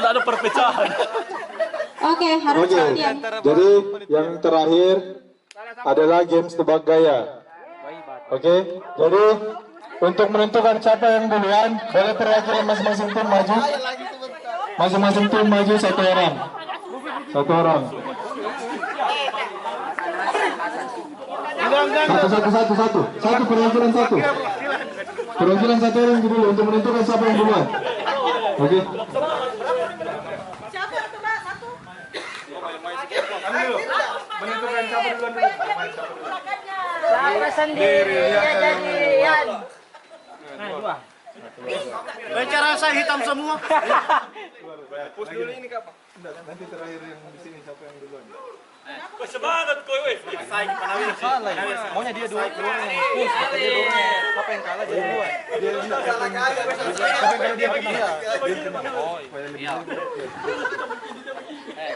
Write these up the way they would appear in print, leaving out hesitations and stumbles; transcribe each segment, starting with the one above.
ada perpecahan. Oke, harus latihan. Jadi yang terakhir adalah games tebak gaya. Oke, jadi untuk menentukan siapa yang duluan, boleh perwakilan masing-masing tim maju. Masing-masing tim maju satu orang. Satu orang. Satu perwakilan satu. Perwakilan satu orang dulu untuk menentukan siapa yang duluan. Oke. Siapa yang coba satu? Menentukan siapa duluan dulu. Siapa sendiri jadian? Bicara saya hitam semua. Pus dulu ini Kak. Nanti terakhir yang di sini siapa yang duluan. Semangat koi weh. Maunya dia dua orang yang pus, kata dia dua orang. Apa yang kalah jadi dua. Dia enggak salah kali. Tapi kalau dia menang, dia menang. Oh, iya.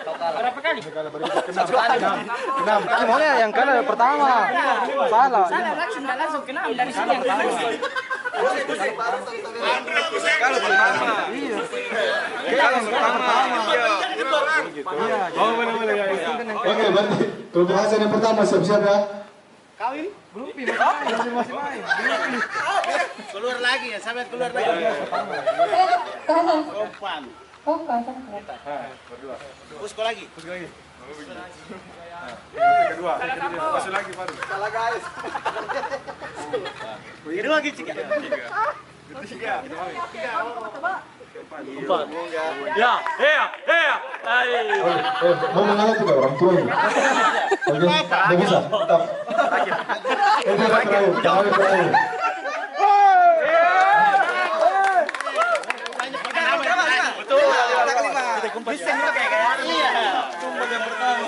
Kau kalah berapa kali? Kalah baru enam. Tapi maunya yang kalah pertama. Salah. Salah langsung ke 6 dari sini yang pertama. Kalau pertama. Iya. Kalau pertama. Iya. Oh, benar-benar ya. Oke, berarti kelompok Hasan yang pertama siap-siap ya. Kau ini grupi masih main. Keluar lagi ya, sampai keluar lagi. Hasan. Kompan. Oh, Hasan. Berdua. Pusko lagi. Kedua. Masuk lagi baru. Salah guys. Kedua lagi tiga. Tiga. Empat. Ya. Mau mengalah juga orang tua ini. Oke, nggak bisa. Tetap. Ini terakhir. Bisa juga kayak iya. Tumbang yang pertama.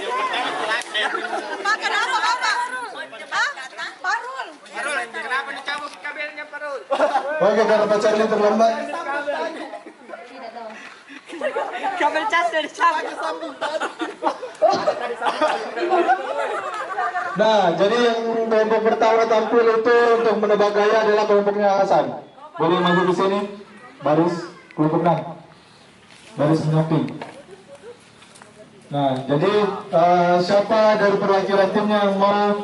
Makan apa? Parul. Kenapa dicabut kabelnya Parul? Oke, karena pacarnya terlambat. Kabel cas dari cabut. Nah, jadi yang kelompok pertama tampil itu untuk menebak gaya adalah kelompoknya Hasan. Boleh maju ke sini, baris kelompok 6. Baris menyamping. Nah, jadi siapa dari perwakilan timnya yang mau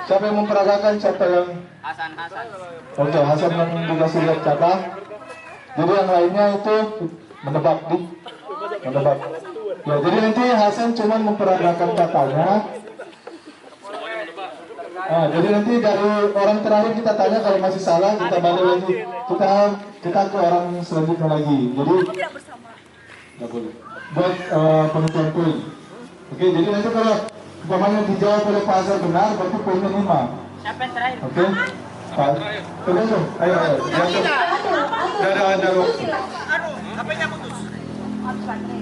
siapa yang memperagakan, siapa yang Hasan. Oke, Hasan yang dikasih lihat catat. Jadi yang lainnya itu menebak. Ya, jadi nanti Hasan cuma memperagakan katanya. Nah, jadi nanti dari orang terakhir kita tanya, kalau masih salah kita balik lagi. Kita ke orang selanjutnya lagi. Jadi nggak boleh. Buat penentuan poin. Oke, jadi nanti kalau umpamanya dijawab oleh Pak Azhar benar, berarti poinnya 5. Siapa yang terakhir? Oke. Pak, terus ayo. Ada. HP-nya putus.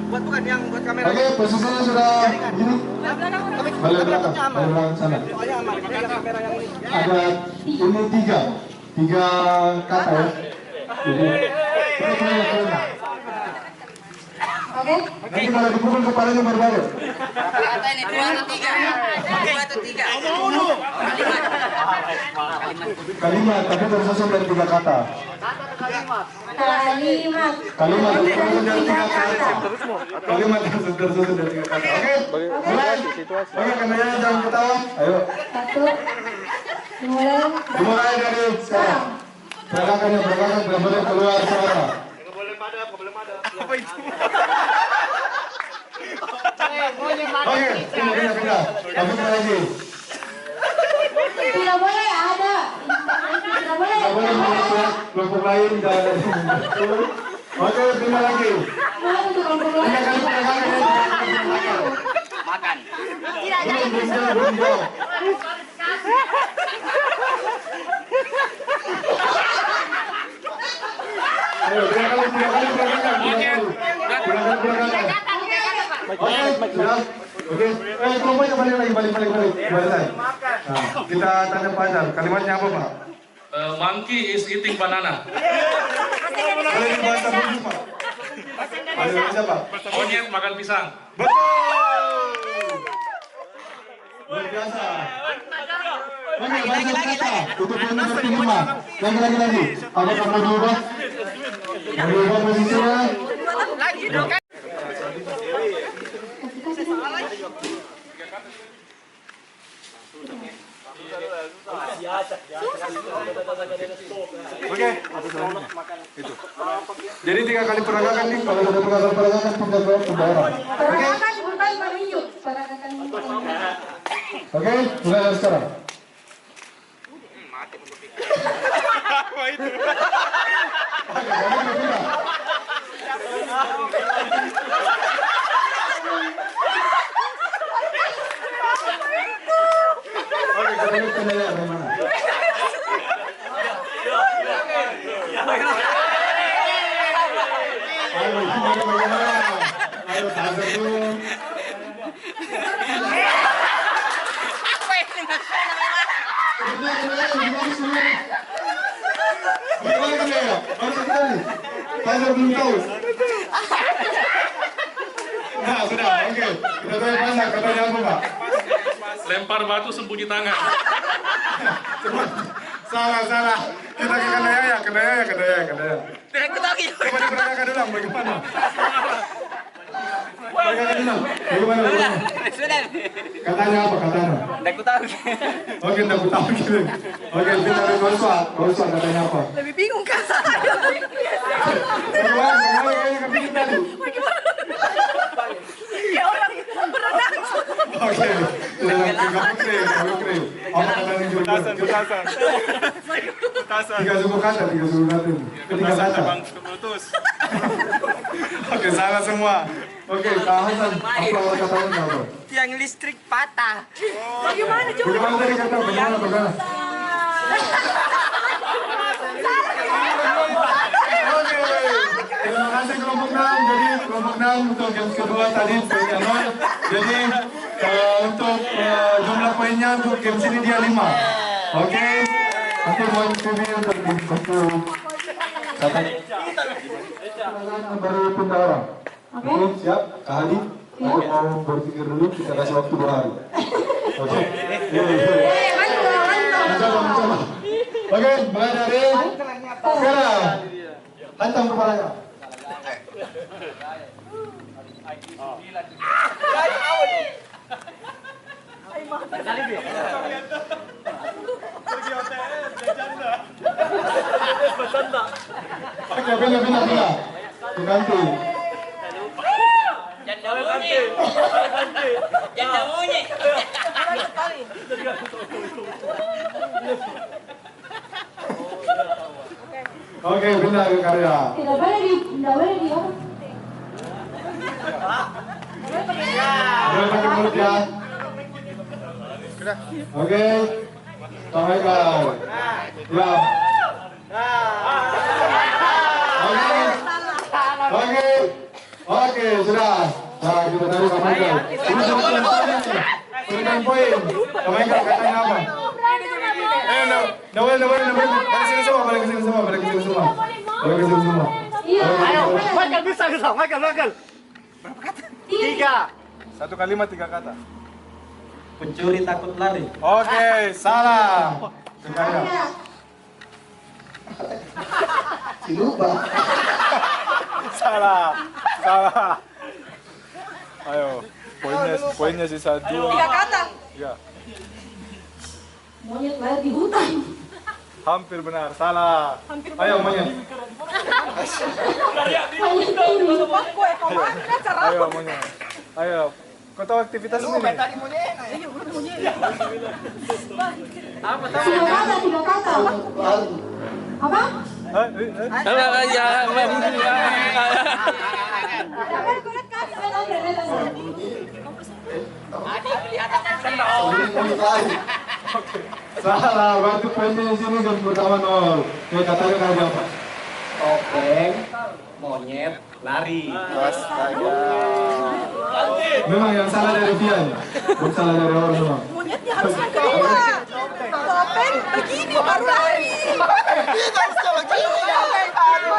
Bukan yang buat kamera. Oke, posisinya sudah begini. Balik belakang sana. Ada ini tiga kata ya. Jadi Oke. nanti kalau dipukul kepalanya berbalik. Kata ini 2 atau 3? 2 atau 3? Kalimat, tapi tersusun dari 3 kata. Kalimat. Kalimat tersusun dari 3 kata. Kalimat tersusun dari 3 kata. Oke, mulai. Oke, kameranya jangan ketawa. Ayo. 1. Dimulai dari sekarang. Belakang, nggak boleh keluar suara. Apa itu? Oke, pindah. Lanjut lagi. Tidak boleh ada. Tidak boleh. Nggak boleh melihat kelompok lain dan. Oke, pindah lagi. Untuk kelompok lain. 3 kali penegakan. Makan. Belum jauh. Ayo, 3 kali penegakan. Oke, kelompoknya balik. Nah, kita tanya Pak Azhar, kalimatnya apa Pak? Monkey is eating banana. Boleh dibahasa dulu Pak. Bahasa Pak? Monyet makan pisang. Betul. Luar biasa. Oke, bagi kata. Untuk poin nomor 5. Lagi. Apakah mau diubah? Mau diubah posisinya? Lagi dong kan. Oke. Itu. Jadi 3 kali peragakan nih. Kalau sudah 3 kali peragakan, 3 kali pembayaran. Peragakan bukan merinjuk. Peragakan Oke, mulai dari sekarang. Apa itu? Oke, kita lihat kendala dari mana. Ayo, semuanya bagaimana? Ayo, tahan dulu. Apa ini maksudnya? Tazer belum tahu. Nah, sudah, oke. Kita tanya Pasar, katanya apa, Pak? Lempar batu sembunyi tangan. Salah. Kita ke kedaya. Tidak ketahui. Coba diperagakan ulang, bagaimana? Peragakan ulang, bagaimana? Sudah. Katanya apa, katanya? Tidak ketahui. Oke, tidak tahu gitu. Oke, kita dari Korsuat, katanya apa? Lebih bingung kan? Bagaimana kayaknya kepikir tadi? Ya orang berenang. Oke, kamu keren. Apa katanya juga? Tiga suku kata. Ketiga kata. Oke, salah semua. Oke, Kak Hasan, apa katanya apa? Tiang listrik patah. Bagaimana coba? Bagaimana tadi kata? Bagaimana? Oke, terima kasih kelompok 6. Jadi kelompok 6 untuk game kedua tadi poinnya 0. Jadi untuk jumlah poinnya untuk game sini dia 5. Oke, nanti buat TV untuk game satu. Baru pindah orang. Oke, siap, Kak Hadi. Aku mau berpikir dulu, kita kasih waktu 2 hari. Oke. Mencoba. Oke, mulai dari sekarang. Hantam kepalanya. Oke, pindah. Diganti. Jangan bunyi. Oke, pindah ke karya. Tidak boleh di Boleh pakai mulut ya. Oke. Sampaikan. Ya. Oke, sudah. Nah, kita tadi sampaikan. Ini berikan poin. Sampaikan katanya apa? Nawal. Balik sini semua. Iya. Michael bisa. Michael. 3. 1 kalimat 3 kata. Pencuri takut lari. Oke, salah. Sekaya. Lupa. Salah. Ayo, poinnya sisa 2. 3 kata. Ya, Monyet lahir di hutan. hampir benar. Salah. Ayo monyet. Ayo monyet. Ayo. Kau tahu aktivitas ini? Tiga kata. Apa? Salah, bantu poinnya di sini dan pertama 0. Oke, katanya kayak apa? Topeng, monyet, lari. Astaga. Memang yang salah dari Fian, bukan salah dari orang semua. Monyetnya harus yang kedua. Topeng begini baru lari.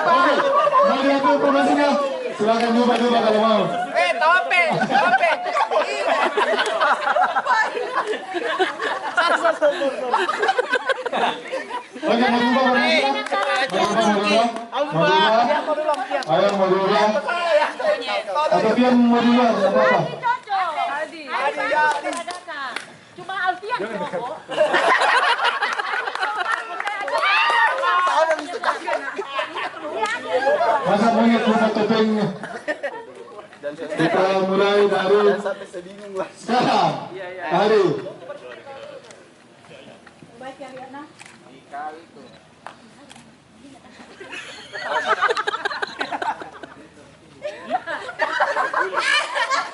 Oke, mau diatur informasinya? Silakan coba kalau mau. Topeng. Oke, mau diubah. Ayo mau diubah. Atau dia mau diubah, nggak apa-apa. Cuma Alfian cowok. Masa monyet lupa topengnya. Kita mulai dari sekarang. Hari.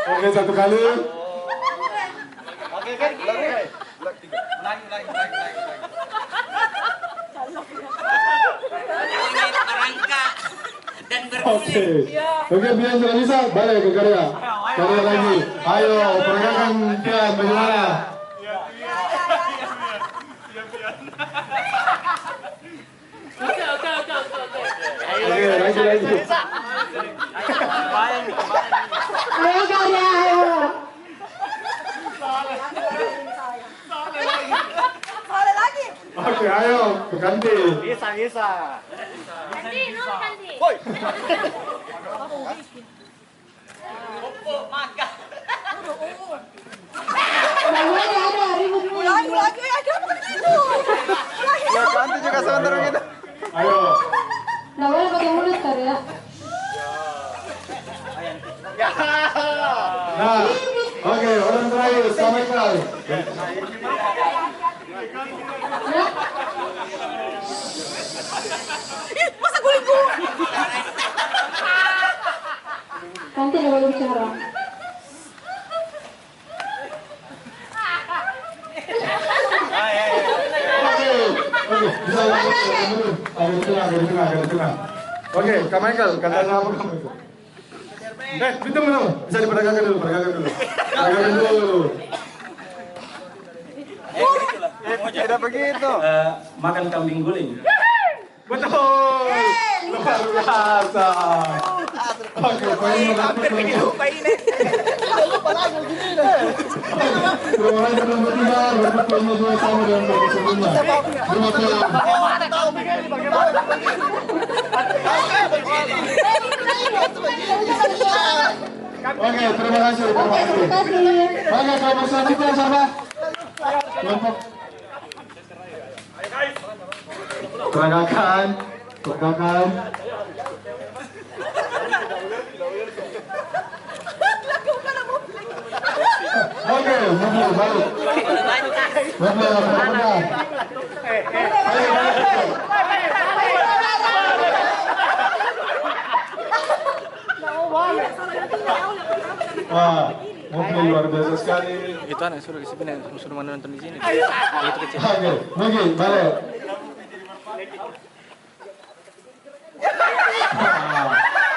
Oke, satu kali. Oke, kan? Lagi. Oke. Oke, Bian sudah bisa. Balik ke karya. Karya lagi. Ayo, pergerakan Bian bagaimana? Oke, lagi. Ayo karya, ayo. Salah lagi. Oke, ayo, ganti. Bisa. Woi. Ada ribut dulu. Ulangi. Ada begitu. Ya, ganti juga sebentar gitu. Ayo. Nggak boleh pakai mulut karya. Nah, oke, orang terakhir, Samuel. Masa gulingku? Nanti nggak boleh bicara. Oke, bisa lagi. Ada di tengah. Oke, Kak Michael, katanya apa Kak Michael? Bentar. Bisa diperdagangkan dulu. Tidak begitu. Makan kambing guling. Betul. Luar biasa. Oke, poin Hampir begitu lupa ini. Lupa lagi begini deh. Terima kasih telah bertiga. Berikut poinnya dua sama dengan poin sebelumnya. Dua poin. Tahu begini bagaimana? Oke, terima kasih. Terima kasih. Oke, kelompok selanjutnya siapa? Kelompok pergerakan. Oke, mobil balik. Mobil balik. Wah, mobil luar biasa sekali. Itu anak suruh isi benar, suruh mana nonton di sini. Itu kecil. Oke, mobil balik.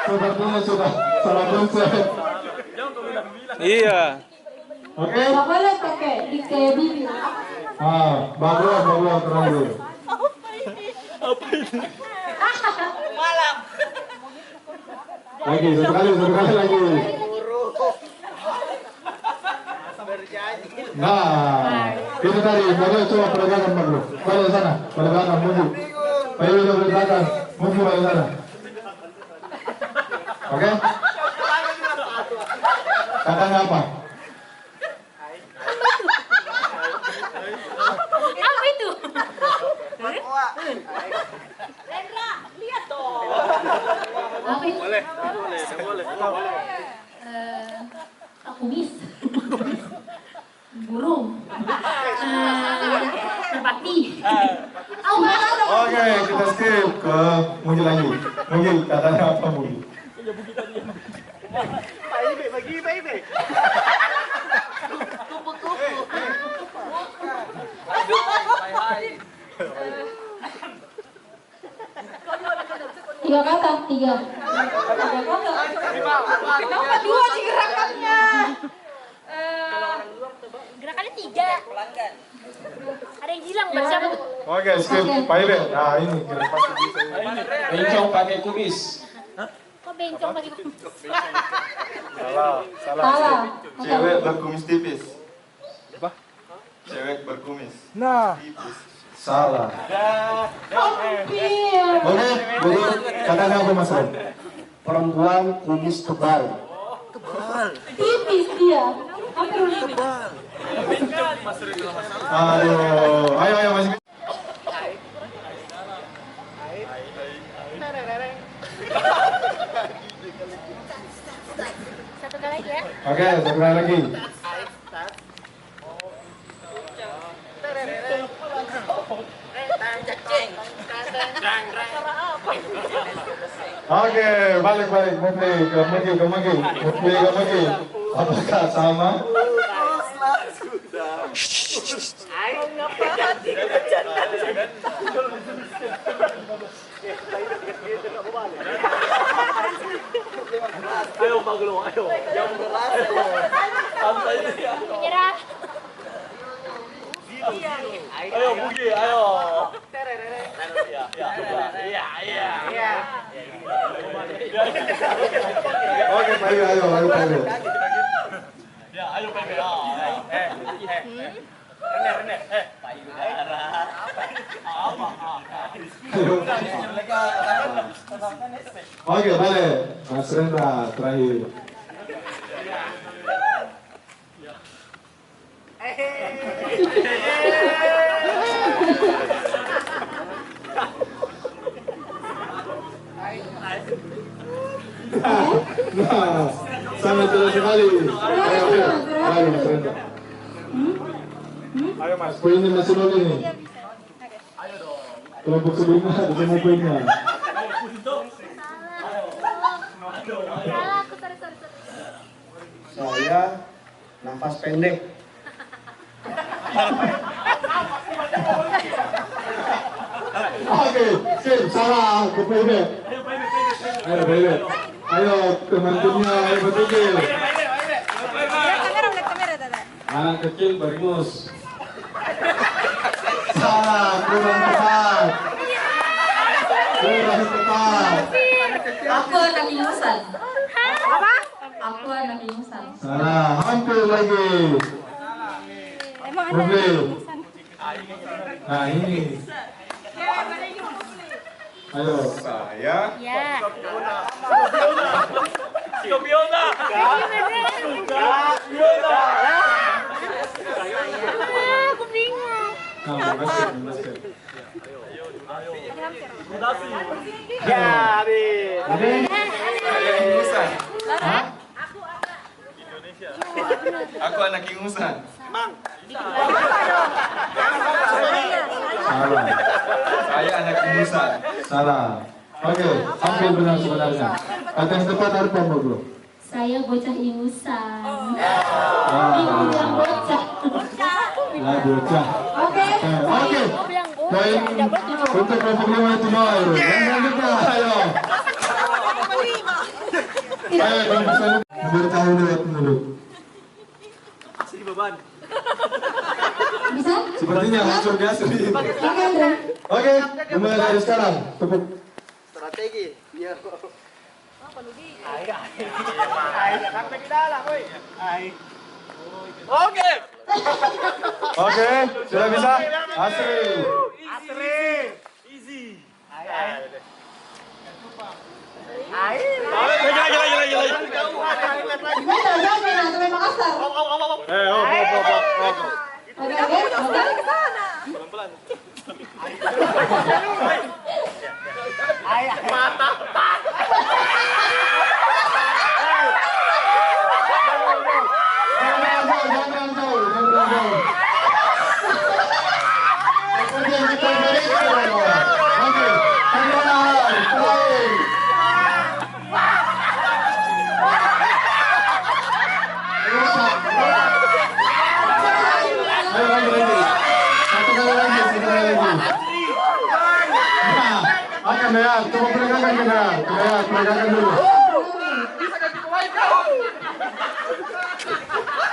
Sepertinya sudah salah konsep. Iya. Oke. Nggak boleh pakai di kayak bibir. Bagus terakhir. Lagi, satu kali lagi. Nah, itu tadi, baru coba pergerakan Baglo. Balik sana, balik belakang, mundur. Ayo udah balik belakang, mundur balik sana. Oke? Katanya apa? Apa itu? Rendra, lihat dong. Apa itu? Boleh. Kumis. Burung. Merpati. Oke, kita skip ke Mungil lagi. Mungil, katanya apa Mungil? Bagi baby. Tiga kata, tiga. Kenapa dua sih gerakannya? Gerakannya 3. Ada yang hilang bersama tuh. Oke, skip. Pak Ibe. Nah, ini kira pasti bisa. Bencong pakai kumis. Kok bencong pakai Salah. Salah. Cewek berkumis tipis. Cewek berkumis. Nah. Salah. Hampir. Oke, jadi katakan apa Mas Ron? Perempuan kumis tebal. Tipis dia. Hampir udah. Aduh, ayo masih. Satu kali lagi ya. Oke, satu kali lagi. Oke, balik, kembali. Apakah sama? Ayo Baglo, ayo. Yang berasa. Menyerah. Ayo Bugi, ayo. Oke, ayo. Ya, ayo Pepe. Rene. Payudara. Oke, boleh. Mas Rendra terakhir. Nah, sangat jelas sekali. Ayo Mas Rendra. Ayo Mas, poinnya masih nol ini. Kelompok sebelumnya ada semua poinnya. Salah aku, sorry. Saya nafas pendek. Oke, sip, salah ke PB. Ayo PB. Ayo teman-temannya, ayo berpikir. Kamera, Tata. Anak kecil beringus. Salah, kurang tepat. Aku anak ingusan. Apa? Aku anak ingusan. Salah, hampir lagi. Emang ada Mobil. yang Nah ini. Ayo. Saya. Ya. Kopiona. Aku bingung. Nah, basket. Ya, habis. Oke. Saya ingusan. Hah? Aku anak ingusan. Salah. Saya anak ingusan. Salah. Oke, hampir benar sebenarnya. Kata yang tepat apa bro? Saya bocah ingusan. Ah, Ibu yang bocah. lah bocah. Oke. Oke. Aku bilang Poin untuk kelompok 5 itu 0. Yang selanjutnya, ayo. Ayo, kelompok selanjutnya. Bertahu lewat mulut. Bisa? Sepertinya hancur gas. Oke, Andre. Oke, mulai dari sekarang. Tepuk. Strategi. Iya. Sampai di dalam, woi. Oke. Oke, sudah bisa? Asri. Easy. Gimana? Jangan sampai Makassar. Oke. Jangan jauh. Kemudian kita berikan. Oke, terakhir. Ayo lagi. Satu kali lagi. Nah, oke Mea, coba peregangkan Mea. Mea, peregangkan dulu.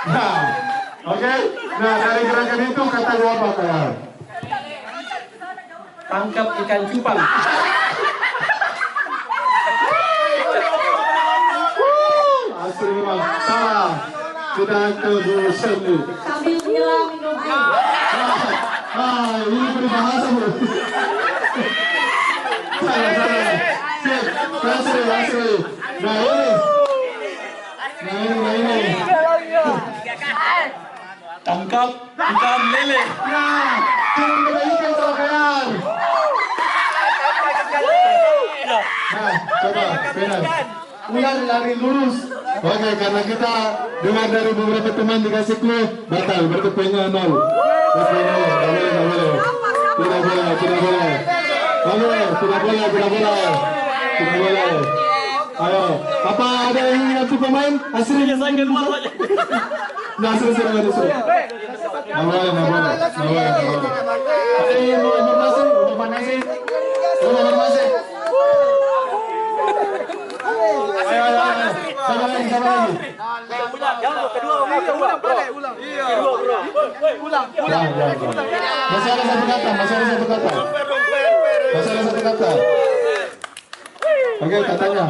Nah, oke. Nah, dari gerakan itu kata gua apa kayak? Tangkap ikan cupang. Asli memang salah. Kita ke Bu Sherly. Sambil menyelam minum air. Ah, ini berbahasa bro. Salah. Sip, langsung. Nah ini. Tangkap ikan lele. Nah, jangan kebaikan kalian. Nah, coba, benar. Ulang lari lurus. Oke, karena kita dengar dari beberapa teman dikasih clue, batal, berarti poinnya 0. Tidak boleh. Ayo, apa ada yang ingin ganti pemain? Aslinya saya ganti pemain. Nah, suruh. Nggak boleh. Ada yang mau informasi? Ayo. Sama lagi. Masih ada satu kata. Oke, katanya.